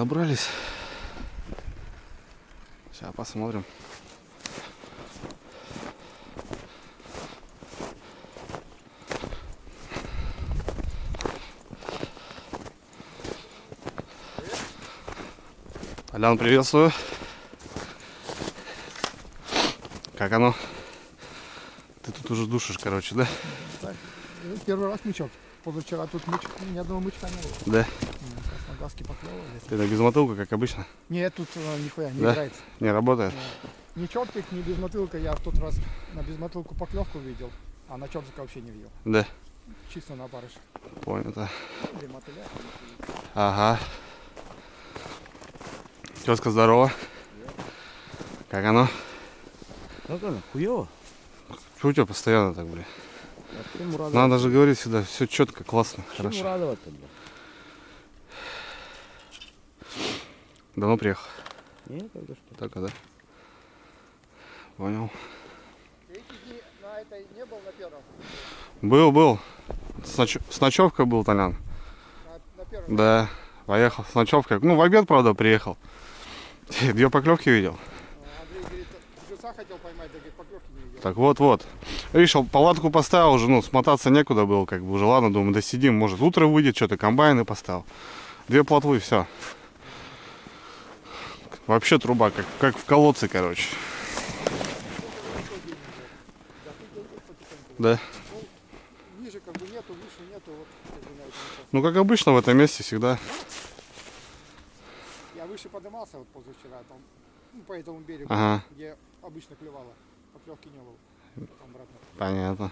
добрались. Сейчас посмотрим. Алян, приветствую. Как оно? Ты тут уже душишь, короче, да? Так, первый раз мычок. Позавчера тут ни одного мычка не было. Да. Красноглазки поклевывали. Ты на безмотылку, как обычно? Нет, тут нихуя не Да? играет. Не работает? Ни чертик, ни безмотылка. Я в тот раз на безмотылку поклевку видел, а на чертика вообще не видел. Да. Чисто на барыш. Понято. Или мотыля. Ага. Тезка, здорово. Как оно? Как оно? Хуёво? Чего у тебя постоянно так, блин? А чему радоваться? Надо же говорить всегда, все четко, классно, Чему хорошо. радоваться, бля? Давно приехал? Нет, тогда что? Только, да? Понял. Эти дни на этой не был на первом? Был. С ночевкой был, Толян. На первом? Да. Поехал с ночевкой. Ну, в обед, правда, приехал. 2 поклевки видел. Андрей говорит, жуца хотел поймать, да говорит, поклевки не видел. Так вот. Видишь, палатку поставил уже, ну, смотаться некуда было, как бы уже, ладно, думаю, досидим, может, утро выйдет, что-то, комбайны поставил. 2 плотвы, все. Вообще труба, как в колодце, короче. Да. Ну, ниже как бы нету, выше нету, вот как бы на этом участке. Ну, как обычно, в этом месте всегда. Я выше поднимался вот позавчера, там, ну, по этому берегу, Ага. где обычно клевало, поклевки не было. Потом обратно. Понятно.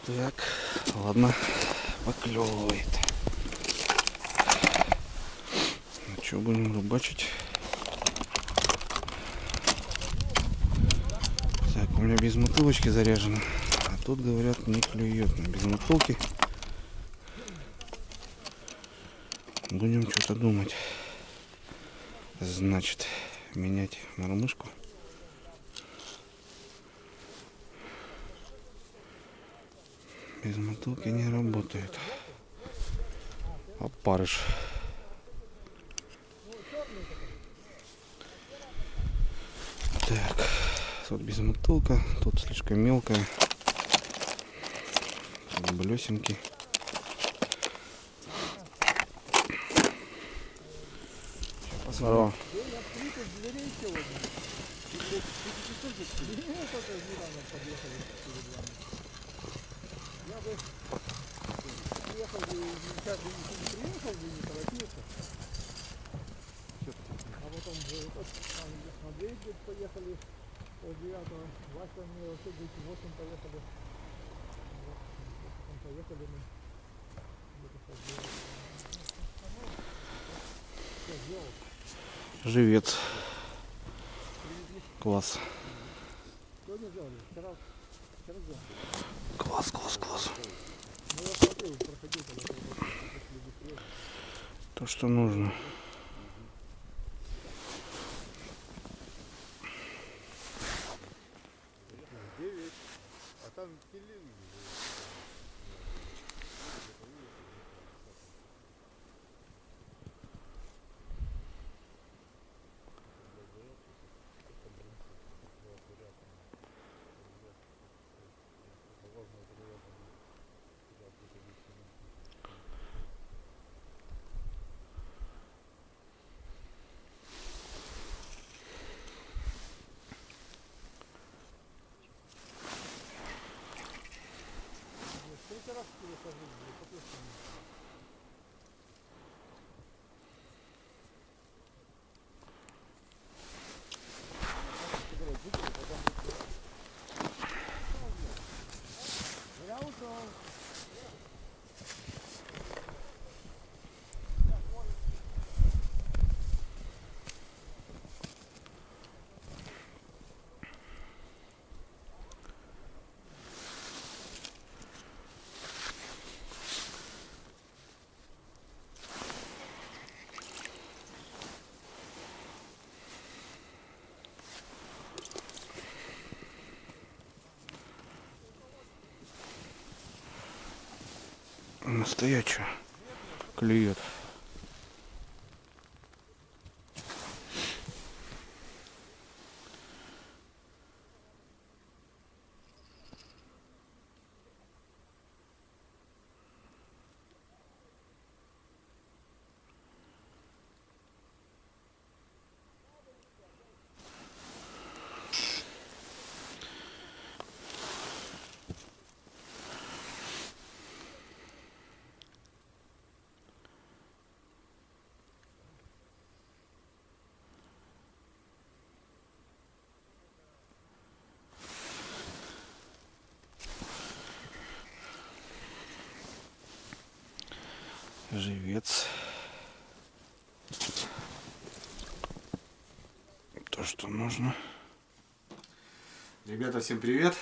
Так, ладно, поклевывает. Ну что, будем рыбачить? Так, у меня без мотылочки заряжено. А тут, говорят, не клюет на без мотылки. Будем что-то думать. Значит, менять мормышку. Без мотылки не работает. Опарыш. Так, тут без мотылка, тут слишком мелкая. Тут блесенький. Здорово. А потом Андрей говорит, поехали пол-9, Вася мне вообще говорит, 8 поехали. Вот, потом поехали мы. Где-то пол-9. Что делал? Живец. Класс. Сегодня сделали? Вчера сделали. Класс. Ну я смотрел, проходил, когда пошли быстрее. То, что нужно. А там пилин. Третий раз перехожу, соответственно. Я ушел. Настоячая. Клюет. Живец. То, что нужно. Ребята, всем привет.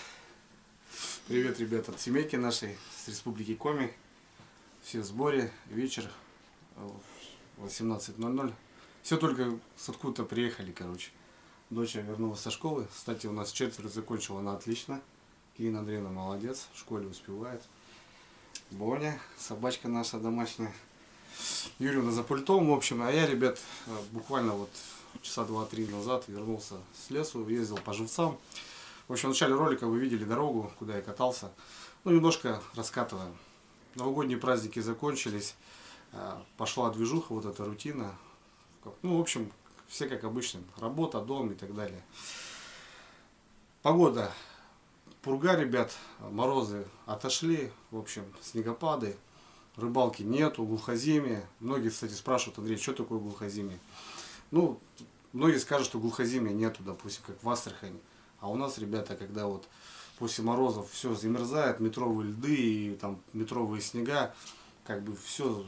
Привет, ребята, от семейки нашей с Республики Коми. Все в сборе. Вечер 18:00. Все только с откуда-то приехали, короче. Дочь вернулась со школы. Кстати, у нас 4 закончила она отлично. Лина Андреевна молодец, в школе успевает. Боня, собачка наша домашняя. Юрьевна за пультом, в общем. А я, ребят, буквально вот часа 2-3 назад вернулся с лесу, ездил по живцам. В общем, в начале ролика вы видели дорогу, куда я катался. Ну, немножко раскатываем. Новогодние праздники закончились. Пошла движуха, вот эта рутина. Ну, в общем, все как обычно. Работа, дом и так далее. Погода. Пурга, ребят, морозы отошли, в общем, снегопады, рыбалки нету, глухоземье. Многие, кстати, спрашивают: Андрей, что такое глухоземье? Ну, многие скажут, что глухоземья нету, допустим, как в Астрахани. А у нас, ребята, когда вот после морозов все замерзает, метровые льды и там метровые снега, как бы все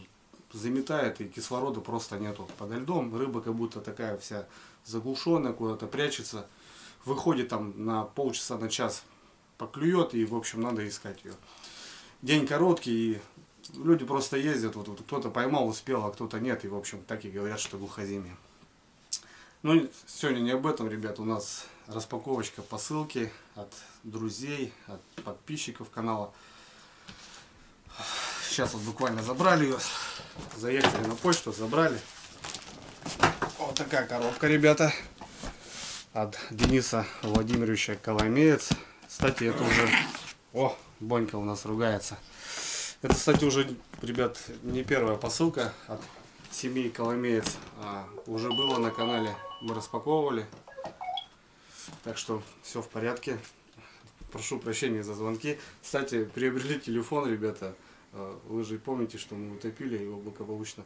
заметает, и кислорода просто нету подо льдом. Рыба как будто такая вся заглушенная, куда-то прячется. Выходит там на полчаса, на час, поклюет, и, в общем, надо искать ее. День короткий, и люди просто ездят, вот кто-то поймал, успел, а кто-то нет, и, в общем, так и говорят, что глухоземье. Ну, сегодня не об этом, ребят, у нас распаковочка посылки от друзей, от подписчиков канала. Сейчас вот буквально забрали ее, заехали на почту, забрали. Вот такая коробка, ребята, от Дениса Владимировича Коломеец. Кстати, это уже... О, Бонька у нас ругается. Это, кстати, уже, ребят, не первая посылка от семьи Коломеец. Уже было на канале, мы распаковывали. Так что все в порядке. Прошу прощения за звонки. Кстати, приобрели телефон, ребята. Вы же помните, что мы утопили его благополучно.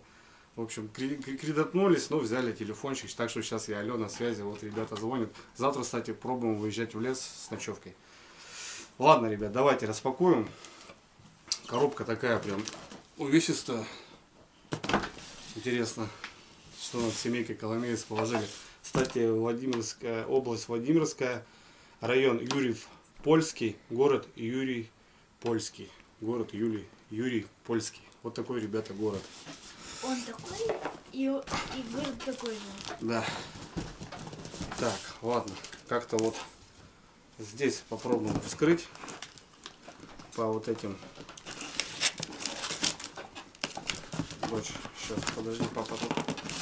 В общем, кредитнулись, но взяли телефончик. Так что сейчас я Алена на связи. Вот ребята звонят. Завтра, кстати, пробуем выезжать в лес с ночевкой. Ладно, ребят, давайте распакуем. Коробка такая прям увесистая. Интересно, что над семейкой Коломеец положили. Кстати, Владимирская область, Владимирская, район Юрьев Польский, город Юрий Польский. Город Юрий Польский. Вот такой, ребята, город. Он такой и город такой же. Да. Так, ладно. Как-то вот здесь попробуем вскрыть по вот этим. Дочь, сейчас, подожди, папа тут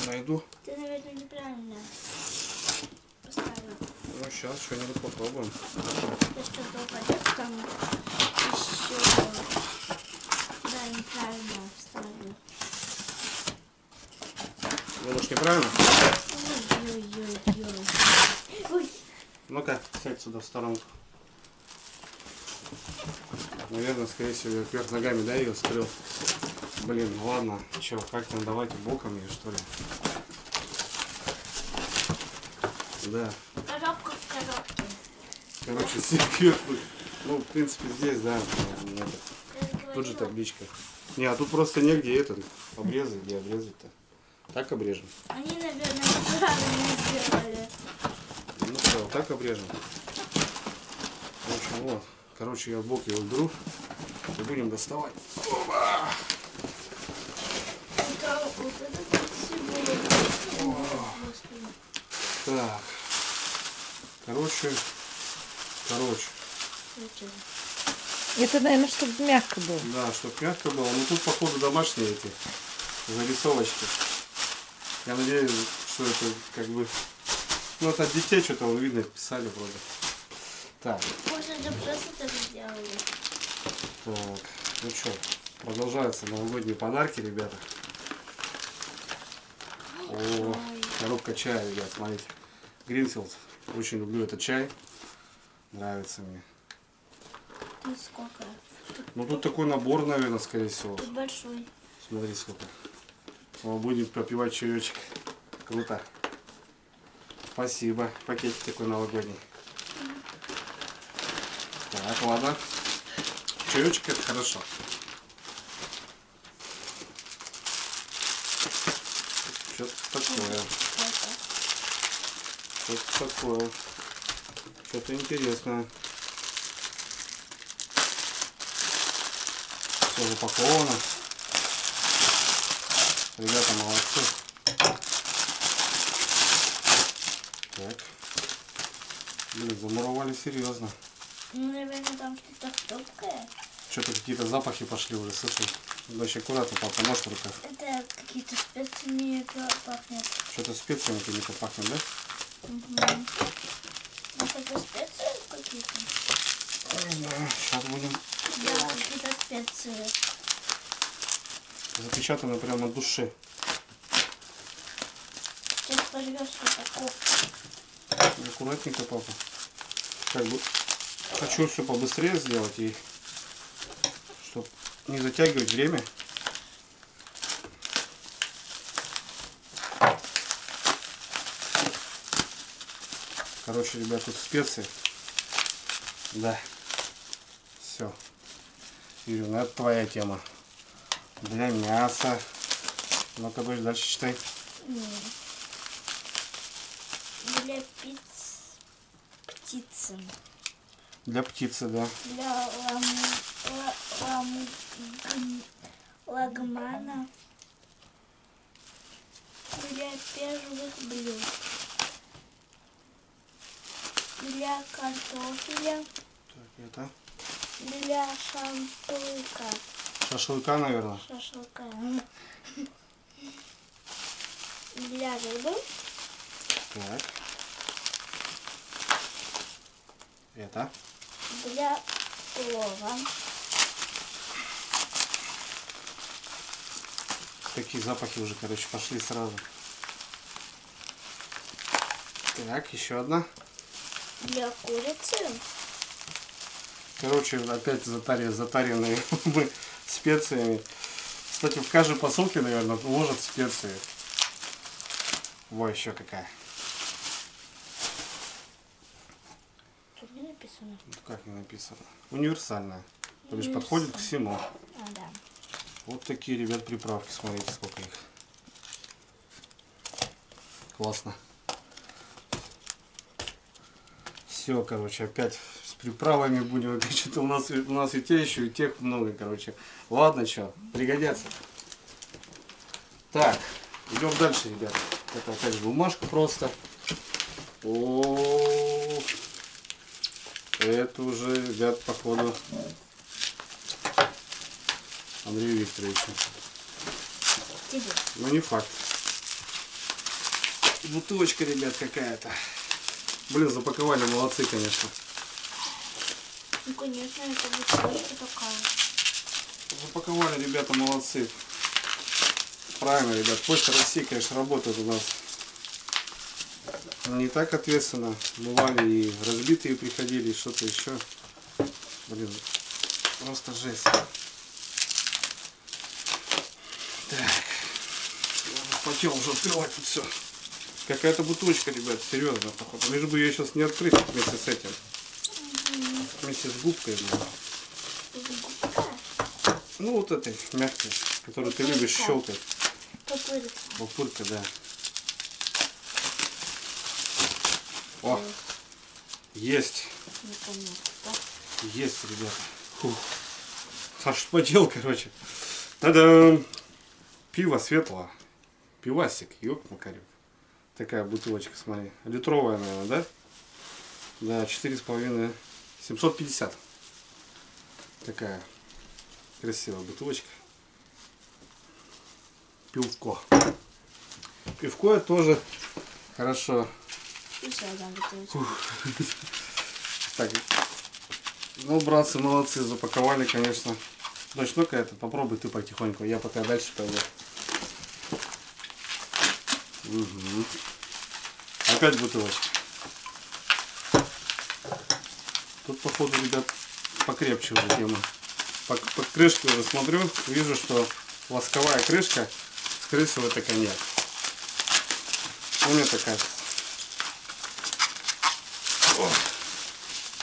найду. Ты, наверное, неправильно поставил. Ну, сейчас что-нибудь попробуем. Ты что-то упадет там еще. Да, неправильно вставил. Думаешь, неправильно? Ой-ой-ой-ой. Ой. Ну-ка, сядь сюда в сторонку. Наверное, скорее всего, я вверх ногами, да, ее вскрыл. Блин, ладно, че, как-то давайте боком ее, что ли. Да. Коробка в коробке. Короче, секретный. Ну, в принципе, здесь, да. Тут же табличка. Не, а тут просто негде этот обрезать, где обрезать-то. Так обрежем. Они, наверное, неправильно сделали. Ну что, вот так обрежем. В общем, вот. Короче, я в бок его беру и будем доставать. Опа! Вот это всего. Так. Короче. Это, наверное, чтобы мягко было. Да, чтобы мягко было. Ну тут, походу, домашние эти зарисовочки. Я надеюсь, что это как бы... Ну, это от детей что-то, он видно, писали вроде. Так. Может, это просто так сделали. Так. Ну что, продолжаются новогодние подарки, ребята. О, коробка чая, ребят, смотрите. Гринфилд. Очень люблю этот чай. Нравится мне. Ну сколько? Ну тут такой набор, наверное, скорее всего. Тут большой. Смотри сколько. О, будем пропивать чаечек. Круто. Спасибо. Пакетик такой новогодний. Так, ладно. Чаечек это хорошо. такое. Что-то такое. Что-то интересное. Все запаковано. Ребята молодцы. Так. Блин, замуровали серьезно. Ну, наверное, там что-то топкое. Что-то какие-то запахи пошли уже, слышишь? Дочь, аккуратно, папа, нож в руках. Это какие-то специями пахнет. Что-то специями какими-то пахнет, да? Угу. Может, это специи какие-то? Да, сейчас будем. Да, какие-то специи. Запечатано прямо от души. Сейчас порвешь упаковку. Аккуратненько, папа. Как бы хочу все побыстрее сделать и чтобы не затягивать время. Короче, ребят, тут специи. Да. Все. Юрий, ну это твоя тема. Для мяса. Ну-ка, будешь дальше читай. Для птицы. Для птицы, да. Для лагмана. Для первых блюд. Для картофеля. Так, это Для шашлыка. шашлыка, наверное. Шашлыка. Для рыбы. Так. Это. Для плова. Такие запахи уже, короче, пошли сразу. Так, еще одна. Для курицы. Короче, опять затаренные мы специями. Кстати, в каждой посылке, наверное, ложат специи. Во, еще какая. Тут не написано. Ну, как не написано? Универсальная. То бишь подходит к всему. А, да. Вот такие, ребят, приправки. Смотрите, сколько их. Классно. Все, короче, опять с приправами будем. Опять что-то у нас и те еще, и тех много, короче. Ладно, что, пригодятся. Так, идем дальше, ребят. Это опять же бумажка просто. О, это уже, ребят, походу Андрею Викторовичу. Тебе. Но не факт. Бутылочка, ребят, какая-то. Блин, запаковали, молодцы, конечно. Ну, конечно, это бутылочка такая. Запаковали, ребята, молодцы. Правильно, ребят, Почта России, конечно, работает у нас не так ответственно. Бывали и разбитые приходили, что-то еще. Блин, просто жесть. Так. Я хотел уже открывать тут все. Какая-то бутылочка, ребят, серьезно, походу. Лишь бы ее сейчас не открыть вместе с этим. Вместе с губкой. Губка. Ну, вот этой мягкой, которую ты любишь щелкать. Пупырка. Пупырка, да. О, есть. Наконец-то. Есть, ребята. Фух. Аж подел, короче. Та-дам! Пиво светлого. Пивасик, ёк Макарев. Такая бутылочка, смотри. Литровая, наверное, да? Да, 4,5. 750. Такая красивая бутылочка. Пивко. Пивко это тоже хорошо. Еще одна бутылочка. Так, ну, братцы, молодцы, запаковали, конечно. Дочь, ну-ка это, попробуй ты потихоньку, я пока дальше пойду. Угу. Опять бутылочка. Тут, походу, ребят, покрепче уже тема. По крышке уже смотрю, вижу, что восковая крышка, скорее всего, это коньяк. Мне так кажется. О,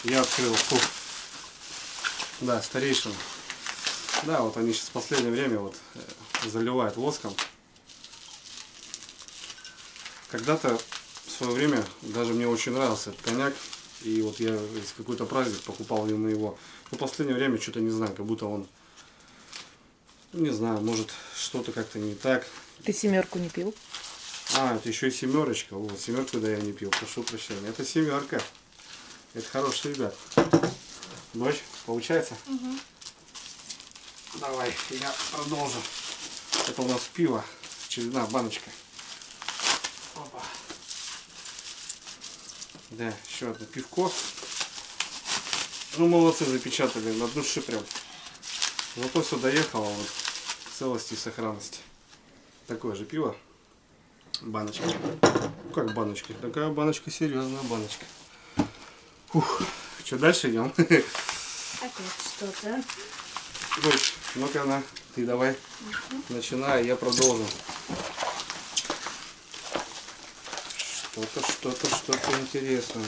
я открыл. Фух. Да, старейшина. Да, вот они сейчас в последнее время вот заливают воском. когда-то в свое время даже мне очень нравился этот коньяк. И вот я из какой-то праздник покупал именно его. Но в последнее время что-то не знаю, как будто он, не знаю, может что-то как-то не так. Ты 7 не пил? А, это еще и 7. Вот, 7, да, я не пил, прошу прощения. Это 7. Это хороший ребят. Дочь, получается? Угу. Давай, я продолжу. Это у нас пиво, очередная баночка. Опа. Да, еще одно пивко. Ну, молодцы, запечатали, на душе прям. Зато все доехало вот, в целости и сохранности. Такое же пиво. Баночка. Ну, как баночка? Такая баночка, серьезная баночка. Фух. Что, дальше идем? Опять что-то. Дочь, ну-ка, ты давай. Начинай, я продолжу. Что-то интересное.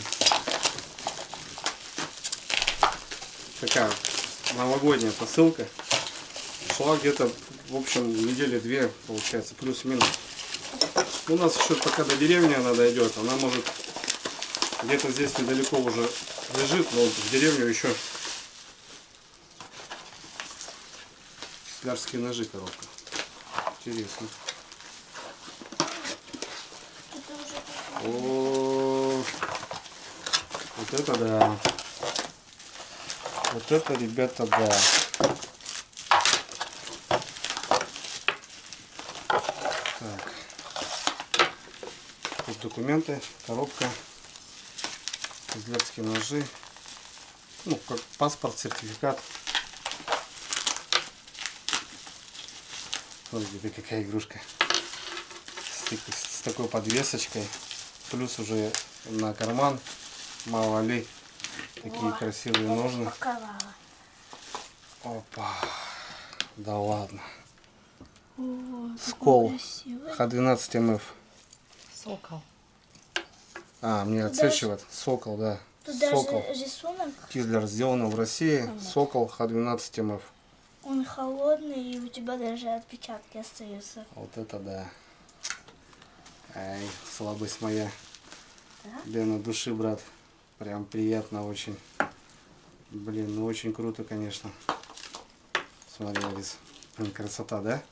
Такая новогодняя посылка. Шла где-то, в общем, недели 2, получается, плюс-минус. У нас еще пока до деревни она дойдет. Она может где-то здесь недалеко уже лежит, но в деревню еще. Канцелярские ножи, коробка. Интересно. О, вот это да. Вот это, ребята, да. Так. Тут документы, коробка, канцелярские ножи. Ну, как паспорт, сертификат. Смотрите, какая игрушка. С такой подвесочкой. Плюс уже на карман. Мало ли. Такие красивые ножны. Опа. Да ладно. Скол. Х12 МФ. Сокол. А, мне отсвечивает. Сокол, да. Тут Сокол. даже рисунок. Кизлер сделано в России. Сокол Х12 МФ. Он холодный, и у тебя даже отпечатки остаются. Вот это да. Ай, слабость моя. Да? Для на души, брат. Прям приятно очень. Блин, ну очень круто, конечно. Смотри, Алис. Блин, красота, да?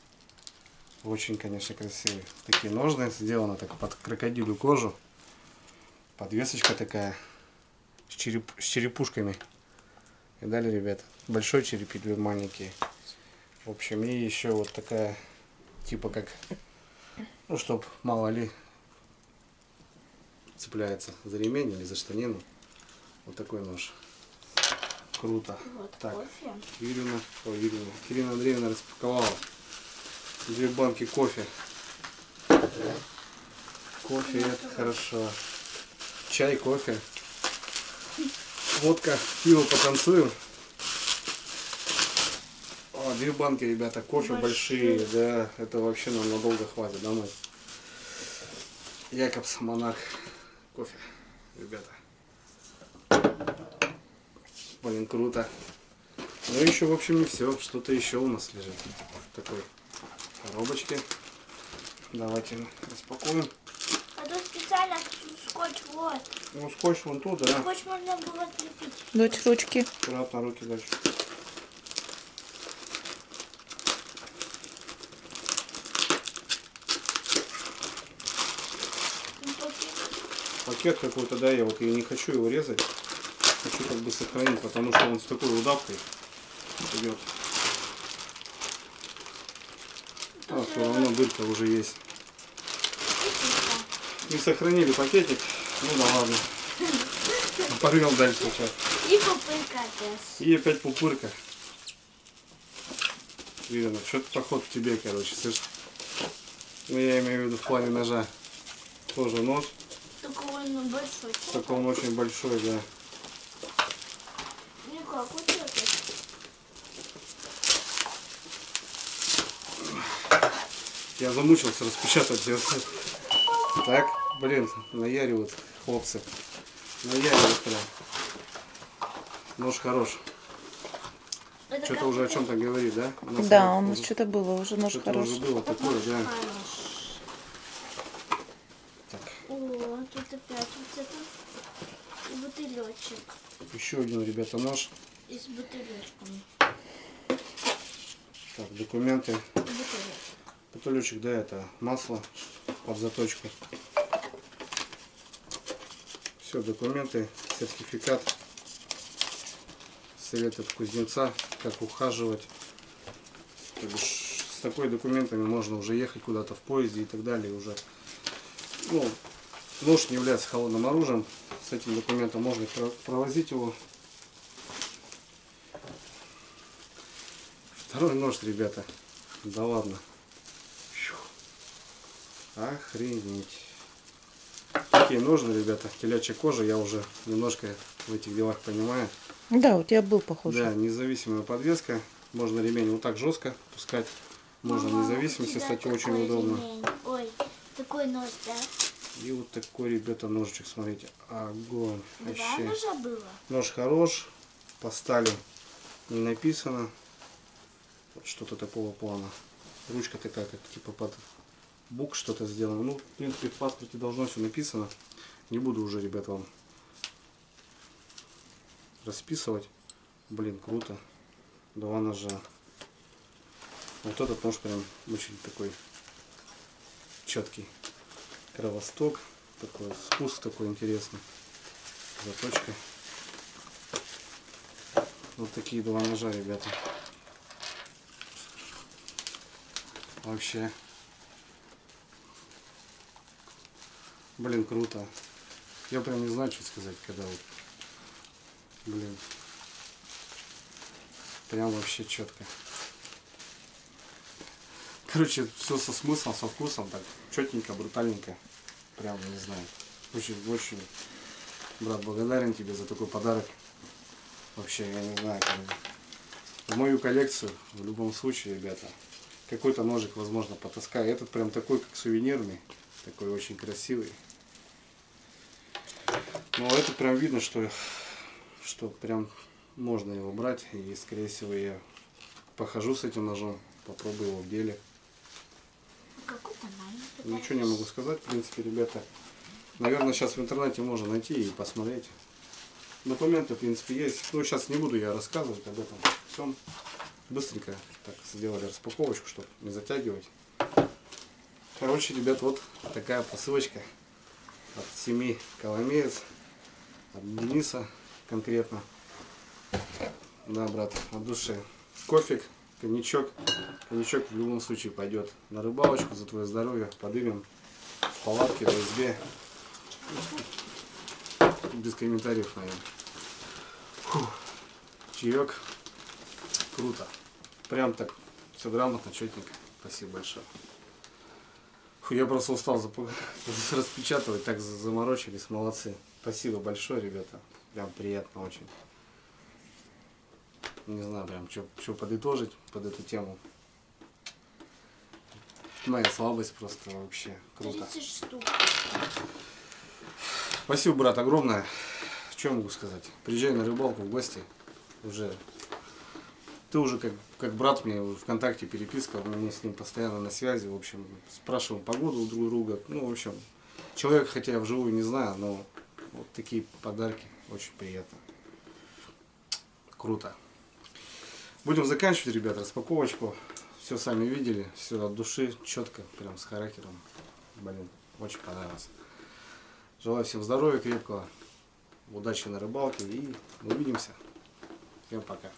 Очень, конечно, красивый. Такие ножны сделаны так под крокодилю кожу. Подвесочка такая. С черепушками. И далее, ребят, большой череп или маленький. В общем, и еще вот такая, типа как, ну, чтоб мало ли цепляется за ремень или за штанину. Вот такой нож. Круто. Вот Так, кофе. Ирина Андреевна распаковала 2 банки кофе. Кофе, это хорошо. Чай, кофе. Водка, пиво, потанцуем. О, 2 банки, ребята, кофе большие, да, это вообще нам надолго хватит домой. Якобс Монарх кофе, ребята. Блин, круто. Ну еще, в общем, не все, что-то еще у нас лежит в такой коробочке. Давайте распакуем. А тут специально скотч, вот. Ну, скотч вон тут, да. Скотч можно было отлепить. Дочь, ручки. Аккуратно, руки дальше. Пакет какой-то, да, я вот не хочу его резать. Хочу как бы сохранить, потому что он с такой удавкой идет. А, все равно дырка уже есть. Не сохранили пакетик. Ну да ладно. Порвем дальше сейчас. И пупырка опять. И опять пупырка. Видно, что-то поход к тебе, короче, слышь. Ну я имею в виду в плане ножа. Тоже нож. Только он большой. Только он очень большой, да. Никак, вот это. Я замучился распечатать ее. Так, блин, наяривают хлопцы. Наяривают прям. Нож хорош. Это Что-то как уже о будто чем-то говорит, да? Да, у нас что-то было, уже нож Что-то хороший. уже было такое, да. хорош. Так, бутылечек. Еще один, ребята, нож. И с бутылечками. Так, документы. Бутылечек. Бутылечек, да, это масло под заточку. Все, документы, сертификат, совет от кузнеца, как ухаживать. То бишь, с такой документами можно уже ехать куда-то в поезде и так далее. Уже, ну, нож не является холодным оружием. С этим документом можно провозить его. Второй нож, ребята. Да ладно. Охренеть. Такие ножны, ребята. Телячья кожа. Я уже немножко в этих делах понимаю. Да, у тебя был похож. Да, независимая подвеска. Можно ремень вот так жестко пускать. Можно Мама, независимости, у тебя кстати, очень такой удобно. ремень. Ой, такой нож, да? И вот такой, ребята, ножичек, смотрите. Огонь. Два Вообще. ножа было? Нож хорош. По стали не написано. Вот что-то такого плана. Ручка такая, как типа под бук что-то сделано. Ну, в принципе, в паспорте должно все написано. Не буду уже, ребят, вам расписывать. Блин, круто. Два ножа. Вот этот нож прям очень такой четкий. Кровосток. Такой спуск такой интересный. Заточка. Вот такие два ножа, ребята. Вообще. Блин, круто. Я прям не знаю, что сказать, когда вот. Блин. Прям вообще четко. Короче, все со смыслом, со вкусом, так четенько, брутальненько. Прям, не знаю. Очень, брат, благодарен тебе за такой подарок. Вообще, я не знаю, в мою коллекцию, в любом случае, ребята, какой-то ножик, возможно, потаскаю. Этот прям такой, как сувенирный, такой очень красивый. Но это прям видно, что прям можно его брать. И, скорее всего, я похожу с этим ножом, попробую его в деле. Какой-то маленький. Ничего не могу сказать, в принципе, ребята. Наверное, сейчас в интернете можно найти и посмотреть. Документы, в принципе, есть. Ну, сейчас не буду я рассказывать об этом всем. Быстренько так сделали распаковочку, чтобы не затягивать. Короче, ребят, вот такая посылочка от семьи Коломеец, от Дениса конкретно. Да, брат, от души. Кофик, коньячок. Коньячок в любом случае пойдет на рыбалочку, за твое здоровье. Подымем в палатке, в избе. Без комментариев, наверное. Фух. Чаек. Круто. Прям так все грамотно, четенько. Спасибо большое. Фу, я просто устал распечатывать, так заморочились, молодцы. Спасибо большое, ребята. Прям приятно очень. Не знаю, прям что подытожить под эту тему. Моя слабость просто вообще круто. 30 штук. Спасибо, брат, огромное. Что могу сказать? Приезжай на рыбалку в гости. Уже. Ты уже как брат мне в ВКонтакте переписка, мы с ним постоянно на связи. В общем, спрашиваем погоду у друг друга. Ну, в общем, человека, хотя я вживую не знаю, но вот такие подарки очень приятно. Круто. Будем заканчивать, ребята, распаковочку. Все сами видели, все от души, четко, прям с характером. Блин, очень понравилось. Желаю всем здоровья крепкого, удачи на рыбалке и увидимся. Всем пока.